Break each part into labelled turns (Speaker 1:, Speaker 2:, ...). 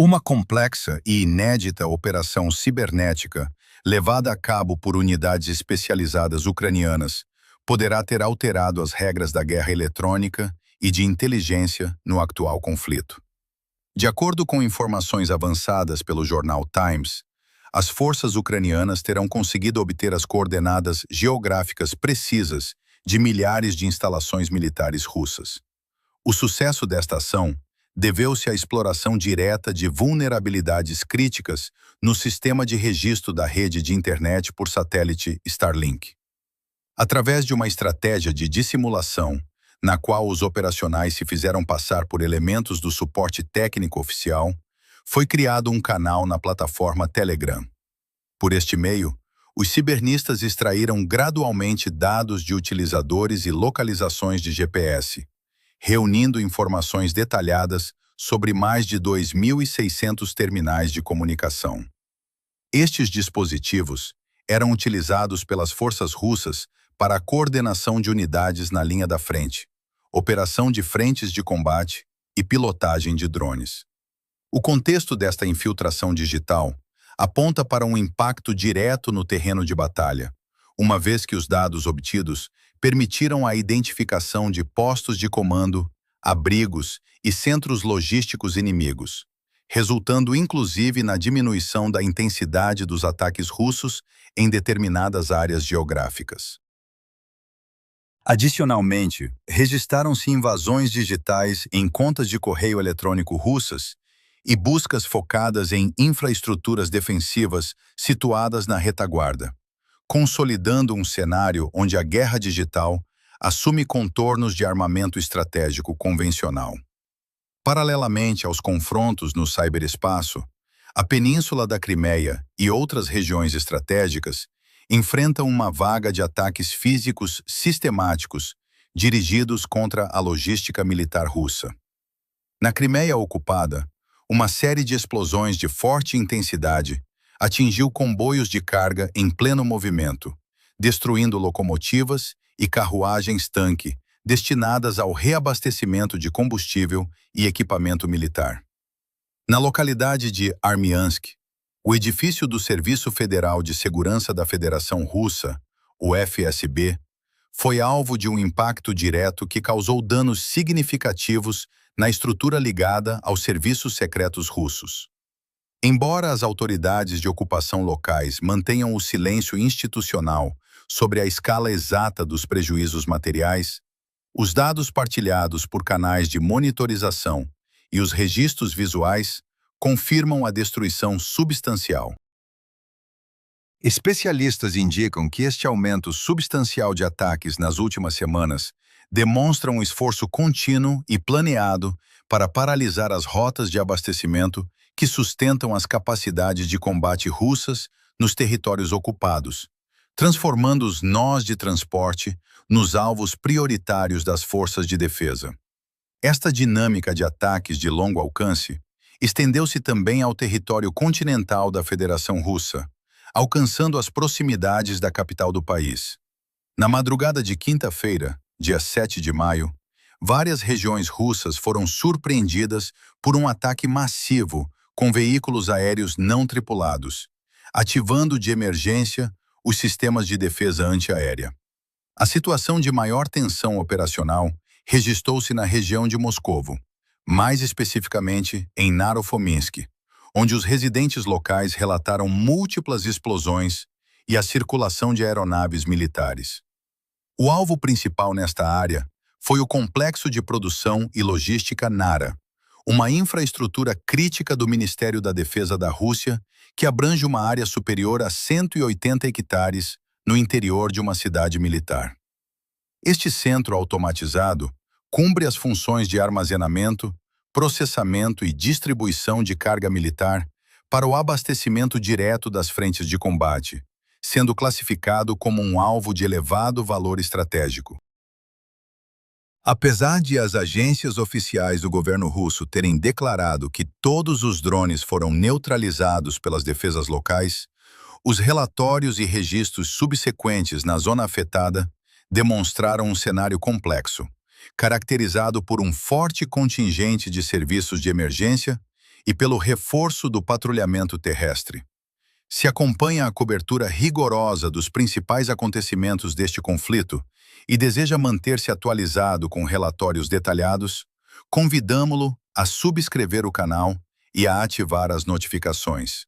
Speaker 1: Uma complexa e inédita operação cibernética, levada a cabo por unidades especializadas ucranianas, poderá ter alterado as regras da guerra eletrônica e de inteligência no atual conflito. De acordo com informações avançadas pelo jornal Times, as forças ucranianas terão conseguido obter as coordenadas geográficas precisas de milhares de instalações militares russas. O sucesso desta ação deveu-se à exploração direta de vulnerabilidades críticas no sistema de registro da rede de internet por satélite Starlink. Através de uma estratégia de dissimulação, na qual os operacionais se fizeram passar por elementos do suporte técnico oficial, foi criado um canal na plataforma Telegram. Por este meio, os cibernistas extraíram gradualmente dados de utilizadores e localizações de GPS, reunindo informações detalhadas sobre mais de 2.600 terminais de comunicação. Estes dispositivos eram utilizados pelas forças russas para a coordenação de unidades na linha da frente, operação de frentes de combate e pilotagem de drones. O contexto desta infiltração digital aponta para um impacto direto no terreno de batalha, uma vez que os dados obtidos permitiram a identificação de postos de comando, abrigos e centros logísticos inimigos, resultando inclusive na diminuição da intensidade dos ataques russos em determinadas áreas geográficas. Adicionalmente, registraram-se invasões digitais em contas de correio eletrônico russas e buscas focadas em infraestruturas defensivas situadas na retaguarda, consolidando um cenário onde a guerra digital assume contornos de armamento estratégico convencional. Paralelamente aos confrontos no ciberespaço, a Península da Crimeia e outras regiões estratégicas enfrentam uma vaga de ataques físicos sistemáticos dirigidos contra a logística militar russa. Na Crimeia ocupada, uma série de explosões de forte intensidade atingiu comboios de carga em pleno movimento, destruindo locomotivas e carruagens-tanque destinadas ao reabastecimento de combustível e equipamento militar. Na localidade de Armiansk, o edifício do Serviço Federal de Segurança da Federação Russa, o FSB, foi alvo de um impacto direto que causou danos significativos na estrutura ligada aos serviços secretos russos. Embora as autoridades de ocupação locais mantenham o silêncio institucional sobre a escala exata dos prejuízos materiais, os dados partilhados por canais de monitorização e os registros visuais confirmam a destruição substancial. Especialistas indicam que este aumento substancial de ataques nas últimas semanas demonstra um esforço contínuo e planeado para paralisar as rotas de abastecimento que sustentam as capacidades de combate russas nos territórios ocupados, transformando os nós de transporte nos alvos prioritários das forças de defesa. Esta dinâmica de ataques de longo alcance estendeu-se também ao território continental da Federação Russa, alcançando as proximidades da capital do país. Na madrugada de quinta-feira, dia 7 de maio, várias regiões russas foram surpreendidas por um ataque massivo com veículos aéreos não tripulados, ativando de emergência os sistemas de defesa antiaérea. A situação de maior tensão operacional registrou-se na região de Moscovo, mais especificamente em Narofominsk, onde os residentes locais relataram múltiplas explosões e a circulação de aeronaves militares. O alvo principal nesta área foi o complexo de produção e logística Nara, uma infraestrutura crítica do Ministério da Defesa da Rússia que abrange uma área superior a 180 hectares no interior de uma cidade militar. Este centro automatizado cumpre as funções de armazenamento, processamento e distribuição de carga militar para o abastecimento direto das frentes de combate, sendo classificado como um alvo de elevado valor estratégico. Apesar de as agências oficiais do governo russo terem declarado que todos os drones foram neutralizados pelas defesas locais, os relatórios e registros subsequentes na zona afetada demonstraram um cenário complexo, caracterizado por um forte contingente de serviços de emergência e pelo reforço do patrulhamento terrestre. Se acompanha a cobertura rigorosa dos principais acontecimentos deste conflito e deseja manter-se atualizado com relatórios detalhados, convidamo-lo a subscrever o canal e a ativar as notificações.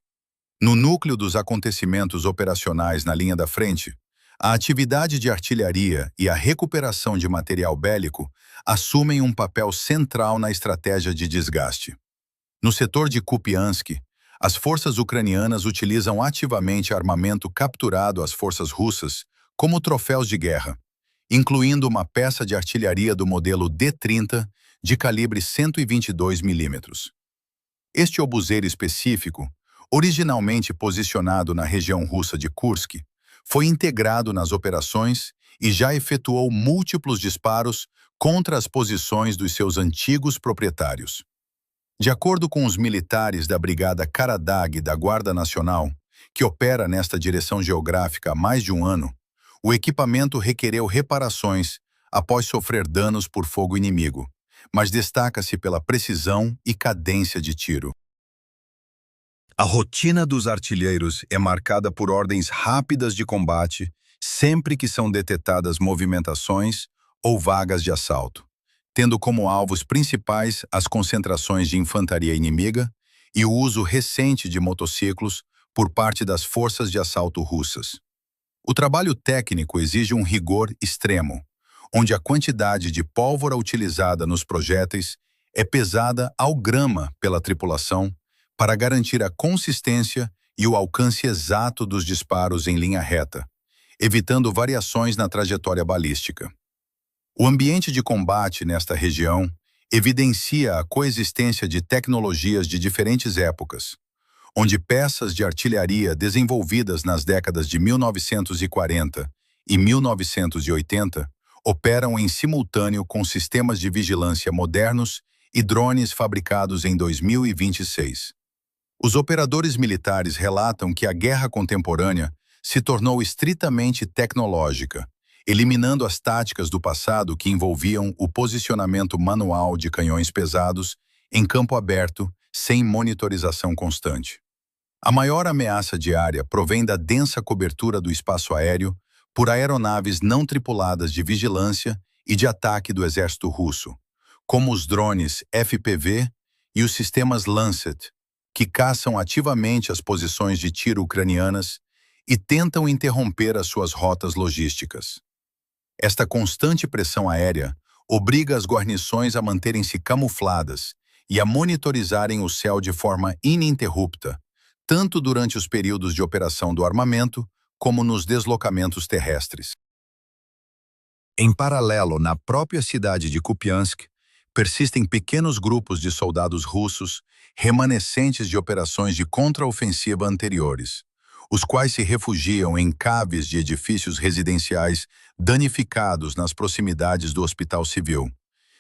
Speaker 1: No núcleo dos acontecimentos operacionais na linha da frente, a atividade de artilharia e a recuperação de material bélico assumem um papel central na estratégia de desgaste. No setor de Kupiansk, as forças ucranianas utilizam ativamente armamento capturado às forças russas como troféus de guerra, incluindo uma peça de artilharia do modelo D-30 de calibre 122 mm. Este obuseiro específico, originalmente posicionado na região russa de Kursk, foi integrado nas operações e já efetuou múltiplos disparos contra as posições dos seus antigos proprietários. De acordo com os militares da Brigada Karadag da Guarda Nacional, que opera nesta direção geográfica há mais de um ano, o equipamento requereu reparações após sofrer danos por fogo inimigo, mas destaca-se pela precisão e cadência de tiro. A rotina dos artilheiros é marcada por ordens rápidas de combate sempre que são detectadas movimentações ou vagas de assalto, tendo como alvos principais as concentrações de infantaria inimiga e o uso recente de motociclos por parte das forças de assalto russas. O trabalho técnico exige um rigor extremo, onde a quantidade de pólvora utilizada nos projéteis é pesada ao grama pela tripulação para garantir a consistência e o alcance exato dos disparos em linha reta, evitando variações na trajetória balística. O ambiente de combate nesta região evidencia a coexistência de tecnologias de diferentes épocas, onde peças de artilharia desenvolvidas nas décadas de 1940 e 1980 operam em simultâneo com sistemas de vigilância modernos e drones fabricados em 2026. Os operadores militares relatam que a guerra contemporânea se tornou estritamente tecnológica, eliminando as táticas do passado que envolviam o posicionamento manual de canhões pesados em campo aberto, sem monitorização constante. A maior ameaça diária provém da densa cobertura do espaço aéreo por aeronaves não tripuladas de vigilância e de ataque do exército russo, como os drones FPV e os sistemas Lancet, que caçam ativamente as posições de tiro ucranianas e tentam interromper as suas rotas logísticas. Esta constante pressão aérea obriga as guarnições a manterem-se camufladas e a monitorizarem o céu de forma ininterrupta, tanto durante os períodos de operação do armamento como nos deslocamentos terrestres. Em paralelo, na própria cidade de Kupiansk, persistem pequenos grupos de soldados russos remanescentes de operações de contraofensiva anteriores, os quais se refugiam em caves de edifícios residenciais danificados nas proximidades do hospital civil,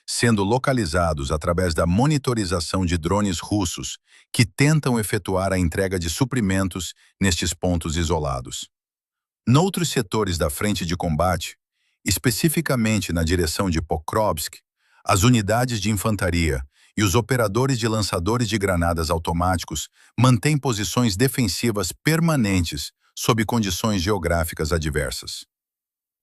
Speaker 1: sendo localizados através da monitorização de drones russos que tentam efetuar a entrega de suprimentos nestes pontos isolados. Noutros setores da frente de combate, especificamente na direção de Pokrovsk, as unidades de infantaria e os operadores de lançadores de granadas automáticos mantêm posições defensivas permanentes sob condições geográficas adversas.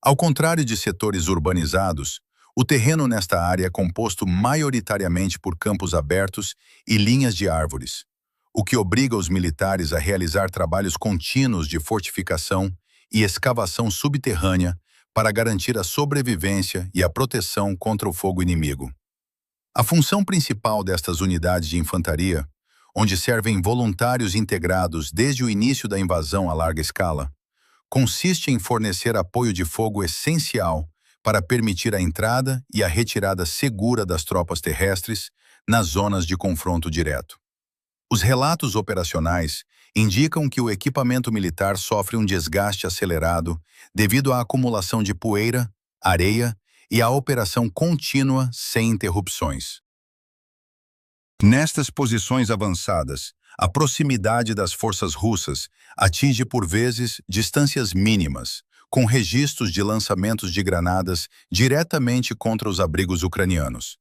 Speaker 1: Ao contrário de setores urbanizados, o terreno nesta área é composto maioritariamente por campos abertos e linhas de árvores, o que obriga os militares a realizar trabalhos contínuos de fortificação e escavação subterrânea para garantir a sobrevivência e a proteção contra o fogo inimigo. A função principal destas unidades de infantaria, onde servem voluntários integrados desde o início da invasão a larga escala, consiste em fornecer apoio de fogo essencial para permitir a entrada e a retirada segura das tropas terrestres nas zonas de confronto direto. Os relatos operacionais indicam que o equipamento militar sofre um desgaste acelerado devido à acumulação de poeira, areia e à operação contínua sem interrupções. Nestas posições avançadas, a proximidade das forças russas atinge por vezes distâncias mínimas, com registros de lançamentos de granadas diretamente contra os abrigos ucranianos.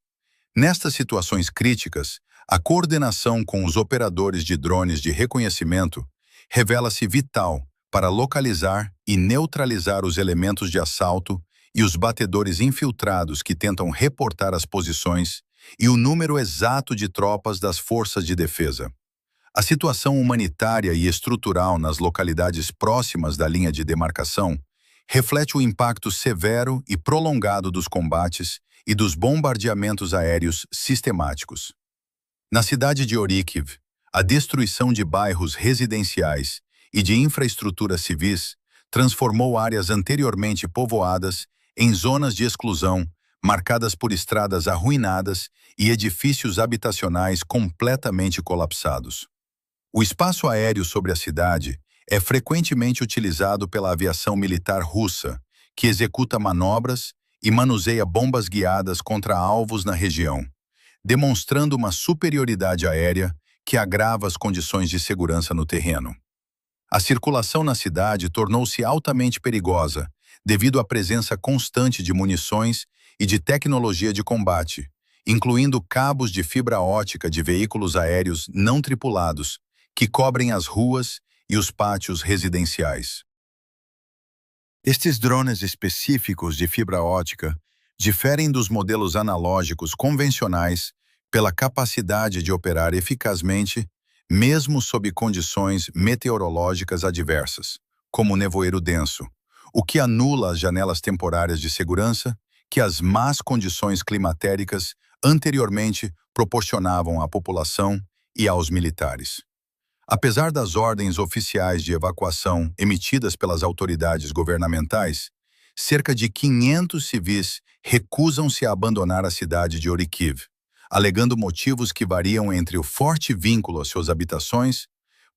Speaker 1: Nestas situações críticas, A coordenação com os operadores de drones de reconhecimento revela-se vital para localizar e neutralizar os elementos de assalto e os batedores infiltrados que tentam reportar as posições e o número exato de tropas das forças de defesa. A situação humanitária e estrutural nas localidades próximas da linha de demarcação reflete o impacto severo e prolongado dos combates e dos bombardeamentos aéreos sistemáticos. Na cidade de Orikhiv, a destruição de bairros residenciais e de infraestruturas civis transformou áreas anteriormente povoadas em zonas de exclusão, marcadas por estradas arruinadas e edifícios habitacionais completamente colapsados. O espaço aéreo sobre a cidade é frequentemente utilizado pela aviação militar russa, que executa manobras e manuseia bombas guiadas contra alvos na região, demonstrando uma superioridade aérea que agrava as condições de segurança no terreno. A circulação na cidade tornou-se altamente perigosa devido à presença constante de munições e de tecnologia de combate, incluindo cabos de fibra ótica de veículos aéreos não tripulados que cobrem as ruas e os pátios residenciais. Estes drones específicos de fibra ótica diferem dos modelos analógicos convencionais pela capacidade de operar eficazmente, mesmo sob condições meteorológicas adversas, como nevoeiro denso, o que anula as janelas temporárias de segurança que as más condições climatéricas anteriormente proporcionavam à população e aos militares. Apesar das ordens oficiais de evacuação emitidas pelas autoridades governamentais, cerca de 500 civis recusam-se a abandonar a cidade de Orikhiv, alegando motivos que variam entre o forte vínculo às suas habitações,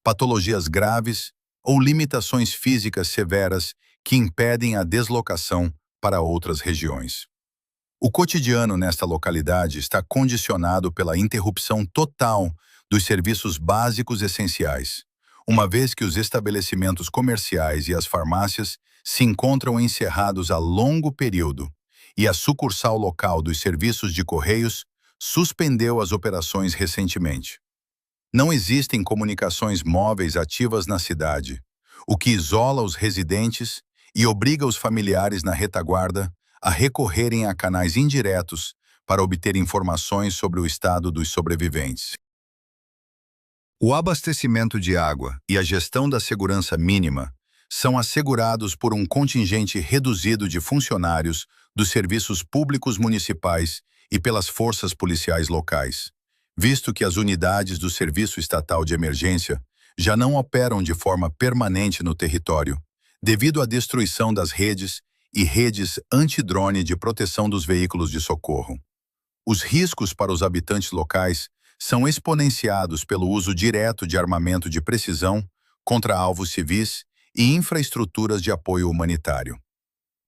Speaker 1: patologias graves ou limitações físicas severas que impedem a deslocação para outras regiões. O cotidiano nesta localidade está condicionado pela interrupção total dos serviços básicos essenciais, uma vez que os estabelecimentos comerciais e as farmácias se encontram encerrados há longo período e a sucursal local dos serviços de correios suspendeu as operações recentemente. Não existem comunicações móveis ativas na cidade, o que isola os residentes e obriga os familiares na retaguarda a recorrerem a canais indiretos para obter informações sobre o estado dos sobreviventes. O abastecimento de água e a gestão da segurança mínima são assegurados por um contingente reduzido de funcionários dos serviços públicos municipais e pelas forças policiais locais, visto que as unidades do Serviço Estatal de Emergência já não operam de forma permanente no território, devido à destruição das redes e redes antidrone de proteção dos veículos de socorro. Os riscos para os habitantes locais são exponenciados pelo uso direto de armamento de precisão contra alvos civis e infraestruturas de apoio humanitário.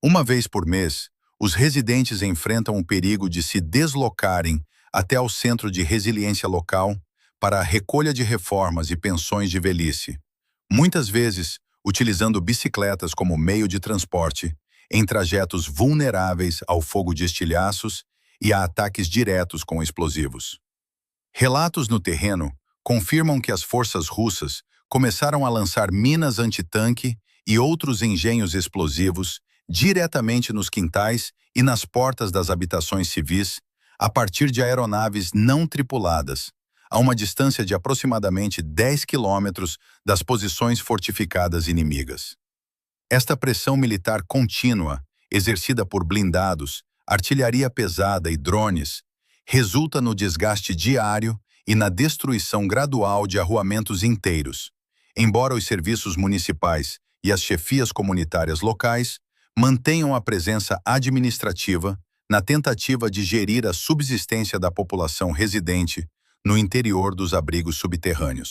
Speaker 1: Uma vez por mês, os residentes enfrentam o perigo de se deslocarem até ao Centro de Resiliência Local para a recolha de reformas e pensões de velhice, muitas vezes utilizando bicicletas como meio de transporte, em trajetos vulneráveis ao fogo de estilhaços e a ataques diretos com explosivos. Relatos no terreno confirmam que as forças russas começaram a lançar minas antitanque e outros engenhos explosivos diretamente nos quintais e nas portas das habitações civis a partir de aeronaves não tripuladas, a uma distância de aproximadamente 10 quilômetros das posições fortificadas inimigas. Esta pressão militar contínua, exercida por blindados, artilharia pesada e drones, resulta no desgaste diário e na destruição gradual de arruamentos inteiros, embora os serviços municipais e as chefias comunitárias locais mantenham a presença administrativa na tentativa de gerir a subsistência da população residente no interior dos abrigos subterrâneos.